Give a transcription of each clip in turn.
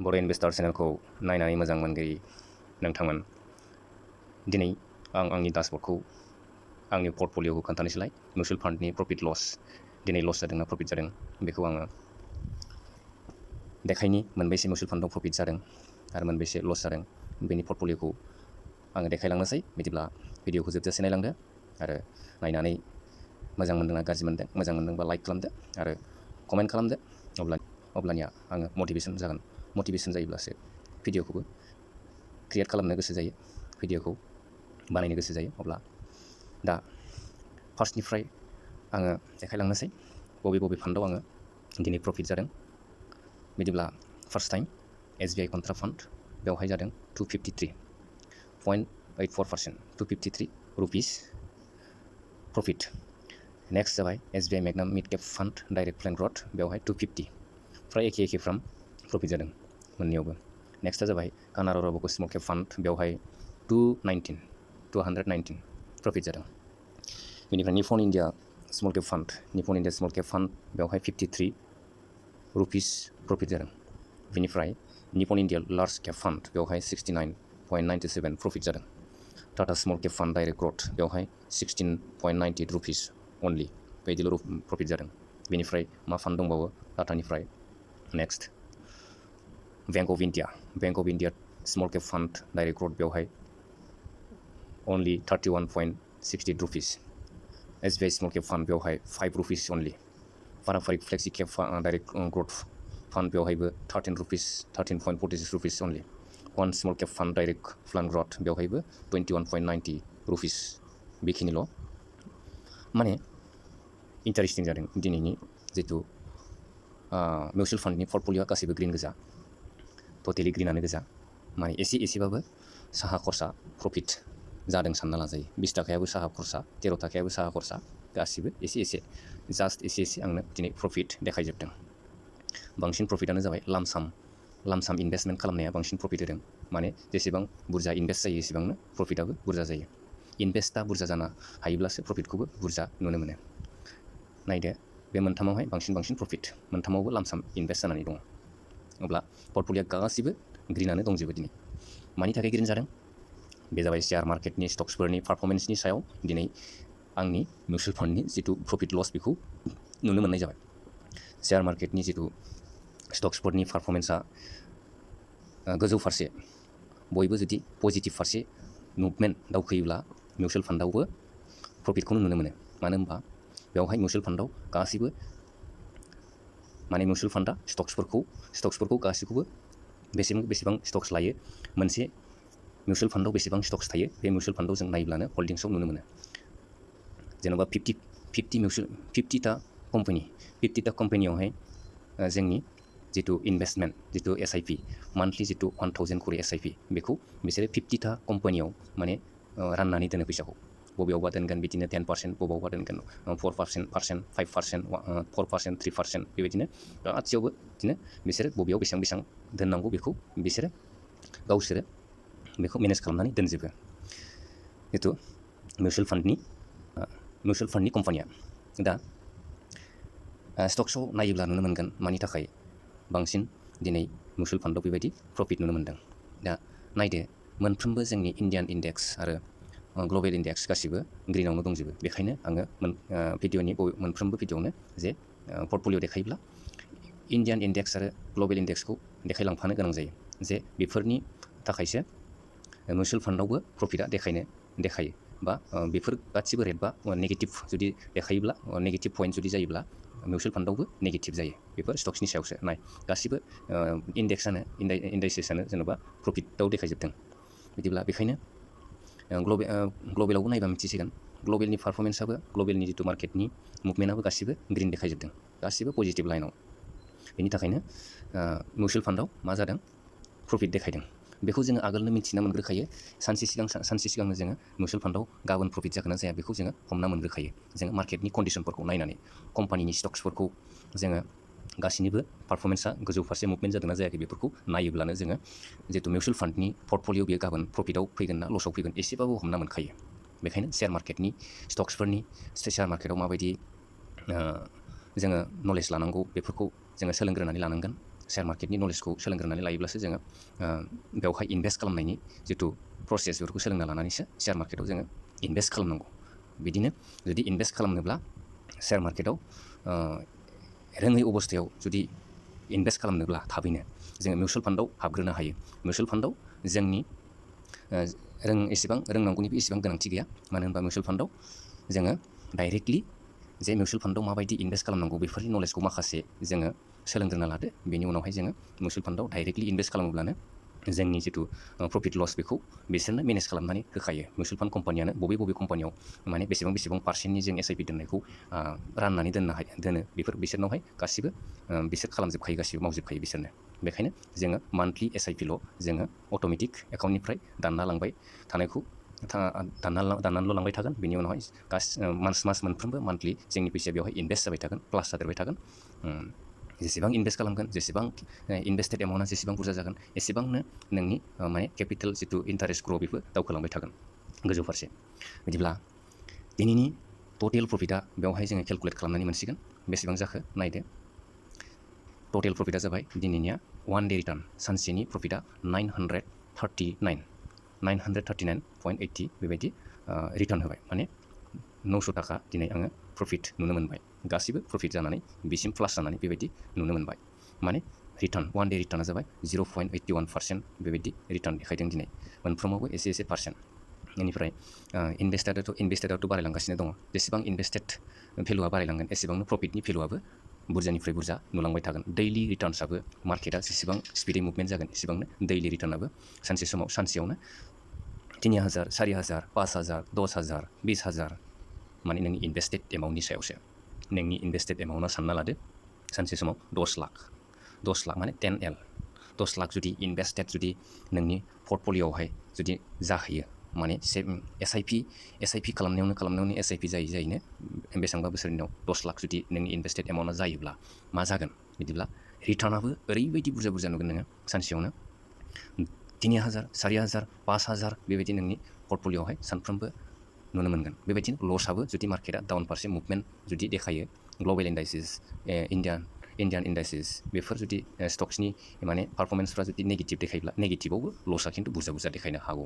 बड' इनभेस्टर चेनेलखौ नायनानै मोजां मोनगिरि नोंथांमोन, दिनै आं आंनि डासबर्डखौ आंनि पर्टफलिय'खौ खोन्थानोसैलाय। मिउचुवेल फान्डनि प्रफिट लस, दिनै लस जादोंना प्रफिट जादों बेखौ आङो देखायनि। मोनबेसे मिउचुवेल फान्डआव प्रफिट जादों आरो मोनबेसे लस जादों बेनि पर्टफलिय'खौ आङो देखायलांनोसै। बिदिब्ला भिडिअखौ जोबजासे नायलांदो आरो नायनानै मोजां मोनदोंना गाज्रि मोनदों, मोजां मोनदोंबा लाइक खालामदो आरो कमेन्ट खालामदो। अब्लानिया आङो मटिभेसन जागोन। मटिभेसन जायोब्लासो भिडिअखौबो क्रियेट खालामनो गोसो जायो, भिडिअखौ बानायनो गोसो जायो। अब्ला दा फार्स्टनिफ्राय आङो देखायलांनोसै बबे फान्डआव आङो दिनै प्रफिट जादों। बिदिब्ला first time SBI contra fund, बेवहाय जादों 253.84%, 253 रुपिस प्रफिट। नेक्स्ट जाबाय SBI Magnum mid cap fund direct plan growth, बेवहाय 250, फ्राय एखेफ्राम प्रफिट जादों मोननैयावबो। नेक्स्टआ जाबाय Canara Robeco small cap fund, बेवहाय 219 प्रफिट जादों। बेनिफ्राय Nippon India small cap fund, बेवहाय 53 रुपिस प्रफिट जादों। बेनिफ्राय Nippon India large cap fund, बेवहाय 69.97 प्रफिट जादों। Tata small cap fund direct growth, बेवहाय 16.98 रुपिस अनलि, बेबायदिल' प्रफिट जादों। बेनिफ्राय मा फान्ड दंबावो टाटानिफ्राय? Next bank of India small cap fund direct growth, बेवहाय only 31.68 rupees. SBI small cap fund, बेवहाय 5 रुपिस अनलि। पाराम्परिक flexi cap direct growth fund, बेवहायबो 13.46 रुपिस अनलि। वान small cap fund direct plan growth, बेवहायबो 21.90 rupees. बेखिनिल'। माने interesting जादों दिनैनि जितु मिउचुवेल फान्डनि पर्टफलिय'आ गासैबो ग्रिन गोजा, टटेलि ग्रिनानो गोजा। माने एसेबाबो साहा खरसा प्रफिट जादों सानना लाजायो। 20 थाखायाबो साहा खरसा, 13 थाखायाबो साहा खरसा, गासिबो एसे जास्ट एसे आंनो दिनै प्रफिट देखायजोबदों। बांसिन प्रफिटआनो जाबाय लामसाम इनभेस्टमेन्ट खालामनाया बांसिन प्रफिट होदों। माने जेसेबां बुरजा इनभेस्ट जायो एसेबांनो प्रफिटआबो बुरजा जायो। इनभेस्टआ बुरजा जानो हायोब्लासो प्रफिटखौबो बुरजा नुनो मोनो। नायदो, बे मोनथामावहाय बांसिन प्रफिट, मोनथामावबो लामसाम इनभेस्ट जानानै दङ। अब्ला पर्टफलिय'आ गासिबो ग्रिनानो दंजोबो दिनै। मानि थाखाय ग्रिन जादों? बे जाबाय शेयार मार्केटनि स्टक्सफोरनि पारफरमेन्सनि सायाव दिनै आंनि मिउचुवेल फान्डनि जितु प्रफिट लस बेखौ नुनो मोननाय जाबाय। शेयार मार्केटनि जितु स्टक्सफोरनि पारफरमेन्सआ गोजौ फारसे, बयबो जुदि पजिटिभ फारसे मुभमेन्ट दावखोयोब्ला मिउचुवेल फान्डआवबो प्रफिटखौनो नुनो मोनो। मानो होनबा बेवहाय मिउचुवेल फान्डआव गासैबो माने मिउचुवेल फान्डआ स्टक्सफोरखौ गासैखौबो बेसेबां स्टक्स लायो, मोनसे मिउचुवेल फान्डआव बेसेबां स्टक्स थायो, बे मिउचुवेल फान्डआव जों नायब्लानो हल्डिंसआव नुनो मोनो। जेन'बा 50टा कम्पानियावहाय जोंनि जितु इनभेस्टमेन्ट, जितु SIP, मान्थलि जितु 1000 खरि SIP, बेखौ बिसोरो 50टा कम्पानियाव माने राननानै दोनो फैसाखौ। बबेयावबा दोनगोन बिदिनो 10%, बबेयावबा दोनगोन 4%, 5%, 4%, 3%, बेबायदिनो गासैयावबो बिदिनो बिसोरो बबेयाव बेसेबां दोननांगौ बेखौ बिसोरो गावसोरो बेखौ मेनेज खालामनानै दोनजोबो। जितु मिउचुवेल फान्डनि कम्पानिया। दा स्टक्सआव नायोब्ला नुनो मोनगोन मानि थाखाय बांसिन दिनै मिउचुवेल फान्डआव बेबायदि प्रफिट नुनो मोनदों। दा नायदो, मोनफ्रोमबो जोंनि इन्डियान इन्डेक्स आरो ग्लबेल इन्डेक्स गासिबो ग्रिनावनो दंजोबो। बेखायनो आङो भिडिअनि मोनफ्रोमबो भिडिअआवनो जे पर्टफलिय' देखायोब्ला इन्डियान इन्डेक्स आरो ग्लबेल इन्डेक्सखौ देखायलांफानो गोनां जायो। जे बेफोरनि थाखायसो मिउचुवेल फान्डआवबो प्रफिटआ देखायो। बा बेफोर गासिबो रेट बा नेगेटिभ जुदि देखायोब्ला, नेगेटिभ पइन्ट जुदि जायोब्ला मिउचुवेल फान्डआवबो नेगेटिभ जायो। बेफोर स्टक्सनि सायावसो नाय, गासिबो इन्डाइसेसआनो जेन'बा प्रफिटआव देखायजोबदों। बिदिब्ला बेखायनो ग्लबेलावबो नायबा मिथिसिगोन, ग्लबेलनि पारफरमेन्सआबो, ग्लबेलनि जितु मार्केटनि मुभमेन्टआबो गासिबो ग्रिन देखायजोबदों, गासिबो पजिटिभ लाइनाव। बेनि थाखायनो मिउचुवेल फान्डआव मा जादों? प्रफिट देखायदों। बेखौ जोङो आगोलनो मिन्थिना मोनग्रोखायो। सानसे सिगांनो जोङो मिउचुवेल फान्डआव गाबोन प्रफिट जागोन ना जाया बेखौ जोङो हमना मोनग्रोखायो। जोङो मार्केटनि कन्डिसनफोरखौ नायनानै, कम्पानिनि स्टक्सफोरखौ जोङो गासैनिबो पारफरमेन्सआ गोजौ फारसे मुभमेन्ट जादोंना जायाखै बेफोरखौ नायोब्लानो जोङो जितु मिउचुवेल फान्डनि पर्टफलिय' बेयो गाबोन प्रफिटआव फैगोन ना लसाव फैगोन एसेबाबो हमना मोनखायो। बेखायनो शेयार मार्केटनि स्टक्सफोरनि शेयार मार्केटआव माबायदि जोङो नलेज लानांगौ बेफोरखौ जोङो सोलोंग्रोनानै लानांगोन। शेयार मार्केटनि नलेजखौ सोलोंग्रोनानै लायोब्लासो जोङो बेवहाय इनभेस्ट खालामनायनि जिथु प्रसेस बेफोरखौ सोलोंना लानानैसो शेयार मार्केटाव जोङो इनभेस्ट खालामनांगौ। बिदिनो जुदि इनभेस्ट खालामनोब्ला शेयार मार्केटाव रोङै अबस्थायाव जुदि इनभेस्ट खालामनोब्ला थाबैनो जोङो मिउचुवेल फान्डआव हाबग्रोनो हायो। मिउचुवेल फान्डआव जोंनि एसेबां रोंनांगौनिबो एसेबां गोनांथि गैया। मानो होनबा मिउचुवेल फान्डआव जोङो डाइरेक्टलि जे मिउचुवेल फान्डआव माबायदि इनभेस्ट खालामनांगौ बेफोरनि नलेजखौ माखासे जोङो सोलोंग्रोना लादो। बेनि उनावहाय जोङो मिउचुवेल फान्डआव डाइरेक्टलि इनभेस्ट खालामोब्लानो जोंनि जिथु प्रफिट लस बेखौ बिसोरनो मेनेज खालामनानै होखायो। मिउचुवेल फान्ड कम्पानियानो बबे कम्पानियाव माने बेसेबां पार्सेन्टनि जों SIP दोननायखौ राननानै दोनो बेफोर बिसोरनावहाय गासिबो बिसोर खालामजोबखायो, गासिबो मावजोबखायो बिसोरनो। बेखायनो जोङो मान्थलि SIPल' जोङो अट'मेटिक एकाउन्टनिफ्राय दानना लांबाय थानायखौ दाननानैल' लांबाय थागोन। बेनि उनावहाय मास मोनफ्रोमबो मान्थलि जोंनि फैसाया बेवहाय इनभेस्ट जाबाय थागोन, प्लास जादेरबाय थागोन। जेसेबां इनभेस्ट खालामगोन, जेसेबां इनभेस्टेड एमाउन्टआ जेसेबां बुरजा जागोन, एसेबांनो नोंनि माने केपिटेल जिथु इन्टारेस्ट ग्र' बेफोर दावखोलांबाय थागोन गोजौ फारसे। बिदिब्ला दिनैनि टटेल प्रफिटआ बेवहाय जोङो केलकुलेट खालामनानै मोनसिगोन बेसेबां जाखो नायदो। टटेल प्रफिटआ जाबाय दिनैनिया 1 डे रिटार्न, सानसेनि प्रफिटआ 939.80 बेबायदि रिटार्न होबाय। माने 900 थाखा दिनै आङो प्रफिट नुनो मोनबाय। गासिबो प्रफिट जानानै बिसिम प्लास जानानै बेबायदि नुनो मोनबाय। माने रिटार्न 1 डे रिटार्नआ जाबाय 0.81% बेबायदि रिटार्न देखायदों दिनै, मोनफ्रोमावबो एसे पार्सेन्ट। बेनिफ्राय इनभेस्टेडआथ' बारायलांगासिनो दङ। जेसेबां इनभेस्टेड भेलुआ बारायलांगोन एसेबांनो प्रफिटनि भेलुआबो बुरजानिफ्राय बुरजा नुलांबाय थागोन। दैलि रिटार्नसाबो मार्केटआ जेसेबां स्पिडै मुभमेन्ट जागोन एसेबांनो दैलि रिटार्नाबो सानसेयावनो 3000, 4000, 5000, 10000, 20000 माने नोंनि इनभेस्टेड एमाउन्टनि सायावसो। नोंनि इनभेस्टेड एमाउन्टआ सानना लादो सानसे समाव 10 लाख माने 10L। 10 लाख जुदि इनभेस्टेड जुदि नोंनि पर्टफलिय'आवहाय जुदि जाहैयो, माने SIP खालामनायावनो SIP जायैनो बेसेबांबा बोसोरनि उनाव 10 लाख जुदि नोंनि इनभेस्टेड एमाउन्टआ जायोब्ला मा जागोन? बिदिब्ला रिटार्नाबो ओरैबायदि बुरजा नुगोन नोङो सानसेयावनो 3000, 4000, 5000 बेबायदि नोंनि पर्टफलिय'आवहाय सानफ्रोमबो नुनो मोनगोन। बेबायदिनो लसआबो जुदि मार्केटआ डाउन फारसे मुभमेन्ट जुदि देखायो, ग्लबेल इन्डाइसिस, इन्डियान इन्डाइसिस बेफोर जुदि स्टक्सनि माने पारफरमेन्सफ्रा जुदि नेगेटिभ देखायोब्ला नेगेटिभआवबो लसआ खिन्थु बुरजा देखायनो हागौ।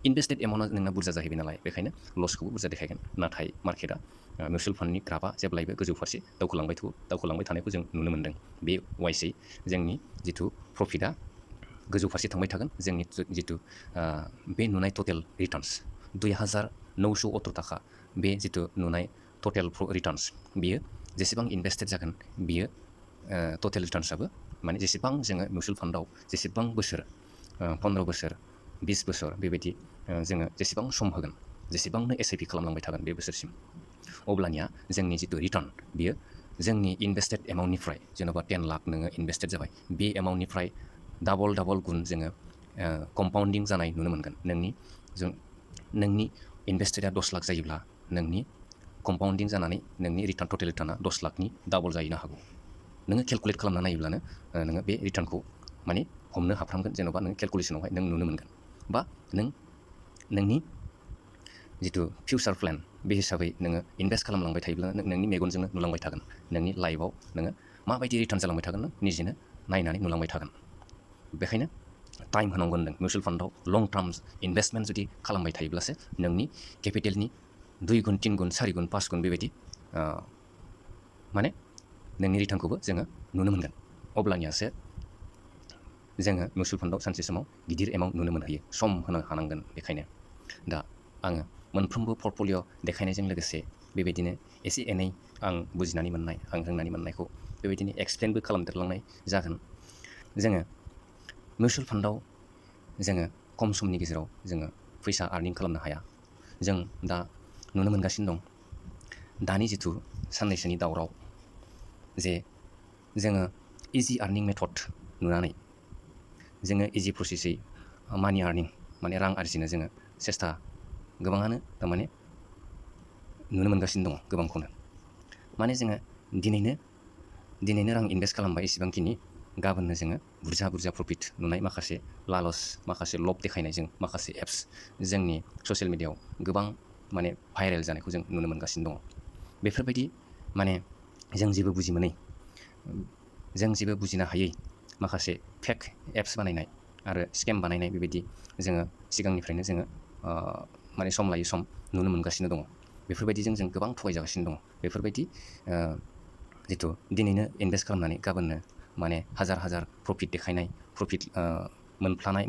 इनभेस्टेड एमाउन्टआ नोंना बुरजा जाहैबाय नालाय, बेखायनो लसखौबो बुरजा देखायगोन। नाथाय मार्केटआ मिउचुवेल फान्डनि ग्राफआ जेब्लायबो गोजौ फारसे दावखोलांबाय थानायखौ जों नुनो मोन्दों। बे वाइसै जोंनि जिथु प्रफिटआ गोजौ फारसे थांबाय थागोन। जोंनि जिथु बे नुनाय टटेल रिटार्न्स 2918 थाखा, बे जिथु नुनाय टटेल रिटार्न्स बियो जेसेबां इनभेस्टेड जागोन बियो टटेल रिटार्न्सआबो माने जेसेबां जोङो मिउचुवेल फान्डआव जेसेबां बोसोर 15 बोसोर 20 बोसोर बेबायदि जोङो जेसेबां सम होगोन, जेसेबांनो SIP खालामलांबाय थागोन बे बोसोरसिम, अब्लानिया जोंनि जिथु रिटार्न बियो जोंनि इनभेस्टेड एमाउन्टनिफ्राय जेन'बा 10 लाख नोङो इनभेस्टेड जाबाय, बे एमाउन्टनिफ्राय डाबल गुन जोङो कम्पाउन्डिं जानाय नुनो मोनगोन। नोंनि इनभेस्टेडआ 10 लाख जायोब्ला नोंनि कम्पाउन्डिं जानानै नोंनि टटेल रिटार्ना 10 लाखनि डाबल जाहैनो हागौ। नोङो केलकुलेट खालामना नायोब्लानो नोङो बे रिटार्नखौ माने हमनो हाफ्रामगोन। जेन'बा नों केलकुलेसनावहाय नों नुनो मोनगोन, बा नोंनि जिथु फिउचार प्लेन बे हिसाबै नोङो इनभेस्ट खालामलांबाय थायोब्ला नोंनि मेगनजोंनो नुलांबाय थागोन। नोंनि लाइफआव नोङो माबायदि रिटार्न जालांबाय थागोन नों निजेनो नायनानै नुलांबाय थागोन। बेखायनो टाइम होनांगोन नों मिउचुवेल फान्डआव लं टार्म इनभेस्टमेन्ट जुदि खालामबाय थायोब्लासो नोंनि केपिटेलनि 2 गुन, 3 गुन, 4 गुन, 5 गुन बेबायदि माने नोंनि रिटार्नखौबो जोङो नुनो मोनगोन। अब्लानियासो जोङो मिउचुवेल फान्डआव सानसे समाव गिदिर एमाउन्ट नुनो मोनहैयो। सम होनो हानांगोन। बेखायनो दा आङो मोनफ्रोमबो पर्टफलिय' देखायनायजों लोगोसे बेबायदिनो एसे एनै आं बुजिनानै मोननाय, आं रोंनानै मोननायखौ बेबायदिनो एक्सप्लेनबो खालामदेरलांनाय जागोन। जोङो मिउचुवेल फान्डआव जोङो खम समनि गेजेराव जोङो फैसा आर्निं खालामनो हाया। जों दा नुनो मोनगासिनो दं दानि जिथु साननैसोनि दावराव, जे जोङो इजि आर्निं मेथड नुनानै जोङो इजि प्रसेसै मानि आर्निं माने रां आरजिनो जोङो सेस्था गोबाङानो थारमाने नुनो मोनगासिनो दङ गोबांखौनो। माने जोङो दिनैनो रां इनभेस्ट खालामबाय एसेबांखिनि, गाबोननो जोङो बुरजा प्रफिट नुनाय माखासे लालस, माखासे लब देखायनायजों माखासे एप्स जोंनि ससियेल मिडियाआव गोबां माने भाइरेल जानायखौ जों नुनो मोनगासिनो दङ। बेफोरबायदि माने जों जेबो बुजिनो हायै माखासे फेक एप्स बानायनाय आरो स्केम बानायनाय बेबायदि जोङो सिगांनिफ्रायनो जोङो माने सम लायै सम नुनो मोनगासिनो दङ। बेफोरबायदिजों जों गोबां थगायजागासिनो दङ। बेफोरबायदि जिथु दिनैनो इनभेस्ट खालामनानै गाबोननो माने हाजार हाजार प्रफिट देखायनाय, प्रफिट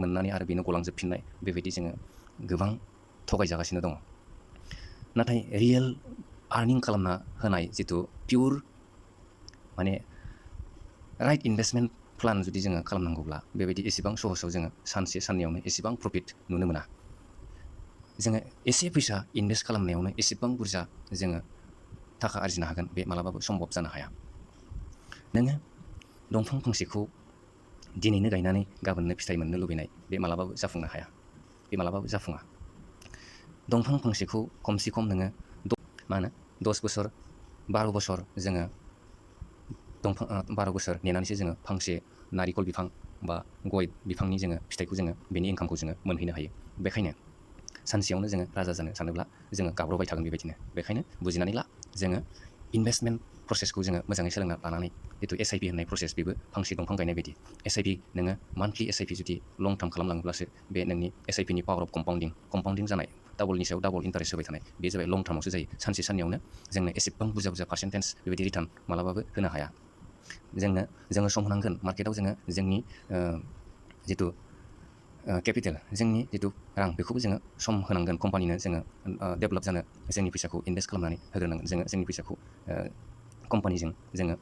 मोननानै आरो बेनो गलांजोबफिननाय, बेबायदि जोङो गोबां थगायजागासिनो दङ। नाथाय रियेल आर्निं खालामना होनाय जिथु पिउर माने राइट इनभेस्टमेन्ट प्लान जुदि जोङो खालामनांगौब्ला बेबायदि एसेबां सहसाव जोङो सानसे साननैयावनो एसेबां प्रफिट नुनो मोना। जोङो एसे फैसा इनभेस्ट खालामनायावनो एसेबां बुरजा जोङो थाखा आरजिनो हागोन बे मालाबाबो सम्भब जानो हाया। नोङो दंफां फांसेखौ दिनैनो गायनानै गाबोननो फिथाइ मोननो लुबैनाय बे मालाबाबो जाफुंनो हाया, बे मालाबाबो जाफुङा। दंफां फांसेखौ खमसे खम नोङो 10 बोसोर 12 बोसोर जोङो 12 बोसोर नेनानैसो जोङो फांसे नारिखल बिफां बा गय बिफांनि जोङो फिथाइखौ जोङो बेनि इनकामखौ जोङो मोनहैनो हायो। बेखायनो सानसेयावनो जोङो राजा जानो सानोब्ला जोङो गाब्रबाय थागोन बेबायदिनो। बेखायनो बुजिनानै ला, जोङो इनभेस्टमेन्ट प्रसेसखौ जोङो मोजाङै सोलोंना लानानै जिथु SIP होननाय प्रसेस, बेबो फांसे दंफां गायनाय बायदि। SIP नोङो मान्थलि SIP जुदि लं टार्म खालामलाङोब्लासो बे नोंनि SIPनि पावार अफ कम्पाउन्डिं जानाय, डाबलनि सायाव डाबल इन्टारेस्ट होबाय थानाय, बे जाबाय लं टार्मावसो जायो। सानसे साननैयावनो जोंनो एसेबां बुरजा बुरजा पार्सेन्टेज बेबायदि रिटार्न मालाबाबो होनो हाया। जोङो सम होनांगोन मार्केटाव, जोङो जोंनि जिथु केपिटेल, जोंनि जिथु रां, बेखौबो जोङो सम होनांगोन। कम्पानिनो जोङो डेभेलप जानो जोंनि फैसाखौ इनभेस्ट खालामनानै होग्रोनांगोन। जोङो जोंनि फैसाखौ कम्पानिजों जोङो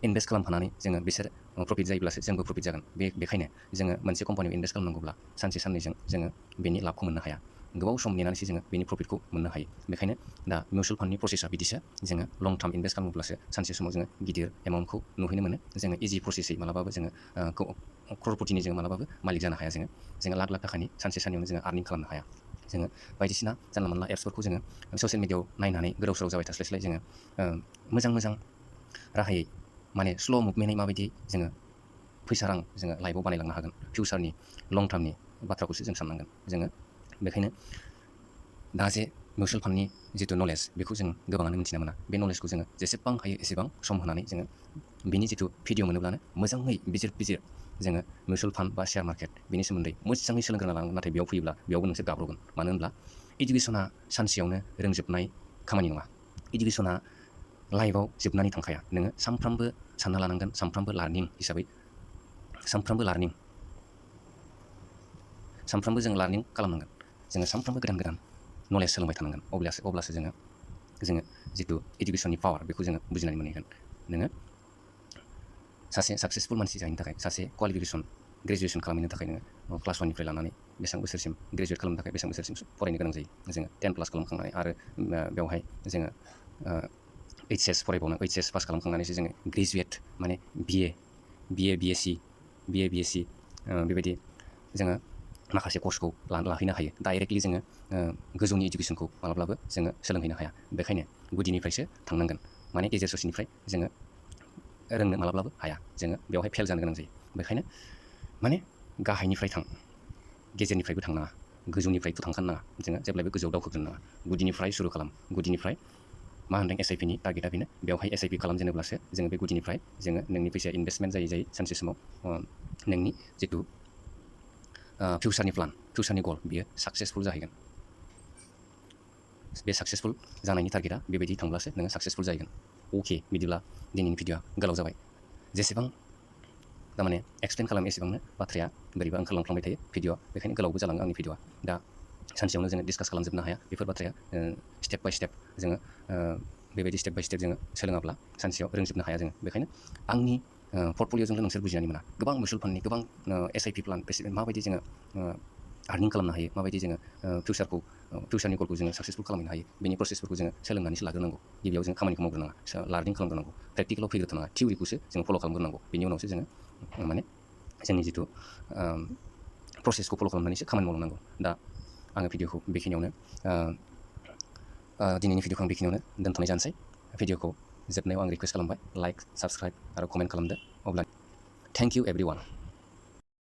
इनभेस्ट खालामफानानै जोङो बिसोर प्रफिट जायोब्लासो जोंबो प्रफिट जागोन। बेखायनो जोङो मोनसे कम्पानियाव इनभेस्ट खालामनांगौब्ला सानसे साननैजों जोङो बेनि लाबखौ मोननो हाया। गोबाव सम नेनानैसो जोङो बेनि प्रफिटखौ मोननो हायो। बेखायनो दा मिउचुवेल फान्डनि प्रसेसा बिदिसो। जोङो लं टार्म इनभेस्ट खालामोब्लासो सानसे समाव जोङो गिदिर एमाउन्टखौ नुहैनो मोनो। जोङो इजि प्रसेसै मालाबाबो जोङो क्ररपतिनि जोङो मालाबाबो मालिक जानो हाया। जोङो लाख लाख थाखानि सानसे साननैयावनो जोङो आर्निं खालामनो हाया। जोङो बायदिसिना जानला मोनला एप्सफोरखौ जोङो ससियेल मिडियायाव नायनानै गोदाव सोराव जाबाय थास्लायस्लाय जोङो मोजां राहायै माने स्ल' मुभमेन्टै माबायदि जोङो फैसा रां जोङो लाइफआव बानायलांनो हागोन, फिउचारनि लं टार्मनि बाथ्राखौसो जों साननांगोन। जोङो बेखायनो दा जे मिउचुवेल फान्डनि जिथु नलेज, बेखौ जों गोबाङानो मिन्थिना मोना। बे नलेजखौ जोङो जेसेबां हायो एसेबां सम होनानै जोङो बिनि जिथु भिडिअ मोनोब्लानो मोजाङै बिजिर जोङो मिउचुवेल फान्ड बा शेयार मार्केट बेनि सोमोन्दै मोजाङै सोलोंग्रोना लानांगोन। नाथाय बेयाव फैयोब्ला बेयावबो नोंसोर गाब्रगोन। मानो होनब्ला इडुकेसना सानसेयावनो रोंजोबनाय खामानि नङा। इडुकेसना लाइफआव जोबनानै थांखाया। नोङो सानफ्रामबो सानना लानांगोन, सानफ्रामबो लार्निं हिसाबै, सानफ्रामबो जों लार्निं खालामनांगोन। जोङो सानफ्रामबो गोदान गोदान नलेज सोलोंबाय थानांगोन। अब्लासो जोङो जिथु इडुकेसननि पावार, बेखौ जोङो बुजिनानै मोनहैगोन। नोङो सासे साक्सेसफुल मानसि जाहैनो थाखाय, सासे ग्रेजुवेसन खालामहैनो थाखाय नोङो क्लास 1निफ्राय लानानै बेसेबां बोसोरसिम ग्रेजुवेट खालामनो थाखाय बेसेबां बोसोरसिम फरायनो गोनां जायो। जोङो 10 प्लास खालामखांनानै आरो बेवहाय जोङो HS फरायबावनो, HS पास खालामखांनानैसो जोङो ग्रेजुवेट माने BA BSc बेबायदि जोङो माखासे कर्सखौ लाहैनो हायो। डाइरेक्टलि जोङो गोजौनि इडुकेसनखौ मालाब्लाबो जोङो सोलोंहैनो हाया। बेखायनो गुदिनिफ्रायसो थांनांगोन। माने गेजेर ससेनिफ्राय जोङो रोंनो मालाब्लाबो हाया। जोङो बेवहाय फेल जानो गोनां जायो। बेखायनो माने गाहायनिफ्राय थां, गेजेरनिफ्रायबो थांनाङा, गोजौनिफ्रायबो थांखानो नाङा। जोङो जेब्लायबो गोजौआव दावखोग्रोनो नाङा। गुदिनिफ्राय सुरु खालाम। गुदिनिफ्राय मा होनदों, SIPनि टारगेटआ बेनो। बेवहाय SIP खालामजेनोब्लासो जोङो बे गुदिनिफ्राय जोङो नोंनि फैसाया इनभेस्टमेन्ट जायै सानसे समाव नोंनि जिथु फिउचारनि प्लान, फिउचारनि गल, बियो साक्सेसफुल जाहैगोन। बे साक्सेसफुल जानायनि टारगेटआ बेबायदि थांब्लासो नोङो साक्सेसफुल जाहैगोन। अके, बिदिब्ला दिनैनि भिडिअआ गोलाव जाबाय। जेसेबां थारमाने एक्सप्लेन खालामो एसेबांनो बाथ्राया बोरैबा ओंखारलांफ्लांबाय थायो भिडिअआ। बेखायनो गोलावबो जालाङो आंनि भिडिअआ। दा सानसेयावनो जोङो डिसकास खालामजोबनो हाया। बेफोर बाथ्राया स्टेप बाय स्टेप जोङो बेबायदि स्टेप बाय स्टेप जोङो सोलोङाब्ला सानसेयाव रोंजोबनो हाया जोङो। बेखायनो आंनि पर्टफलिअ'जोंल' नोंसोर बुजिनानै मोना। गोबां मिउचुवेल फान्डनि गोबां SIP प्लान, माबायदि जोङो आर्निं खालामनो हायो, माबायदि जोङो फिउचारनि गलखौ जोङो साक्सेसफुल खालामनो हायो, बेनि प्रसेसफोरखौ जोङो सोलोंनानैसो लाग्रोनांगौ। गिबियाव जों खामानिखौ मावग्रोनाङा, लार्निं खालामग्रोनांगौ, प्रेक्टिकेलाव फैग्रोनाङा, थिउरिखौसो जों फल' खालामग्रोनांगौ। बेनि उनावसो जोङो माने जोंनि जिथु प्रसेसखौ फल' खालामनानैसो खामानि मावलांनांगौ। दा आङो भिडिअखौ बेखिनियावनो दिनैनि भिडिअखौ आं बेखिनियावनो दोनथ'नाय जानोसै। भिडिअखौ जोबनायाव आं रिकुवेस्ट खालामबाय, लाइक, साबस्क्राइब आरो कमेन्ट खालामदो। अब्ला थेंक इउ एभ्रिवान।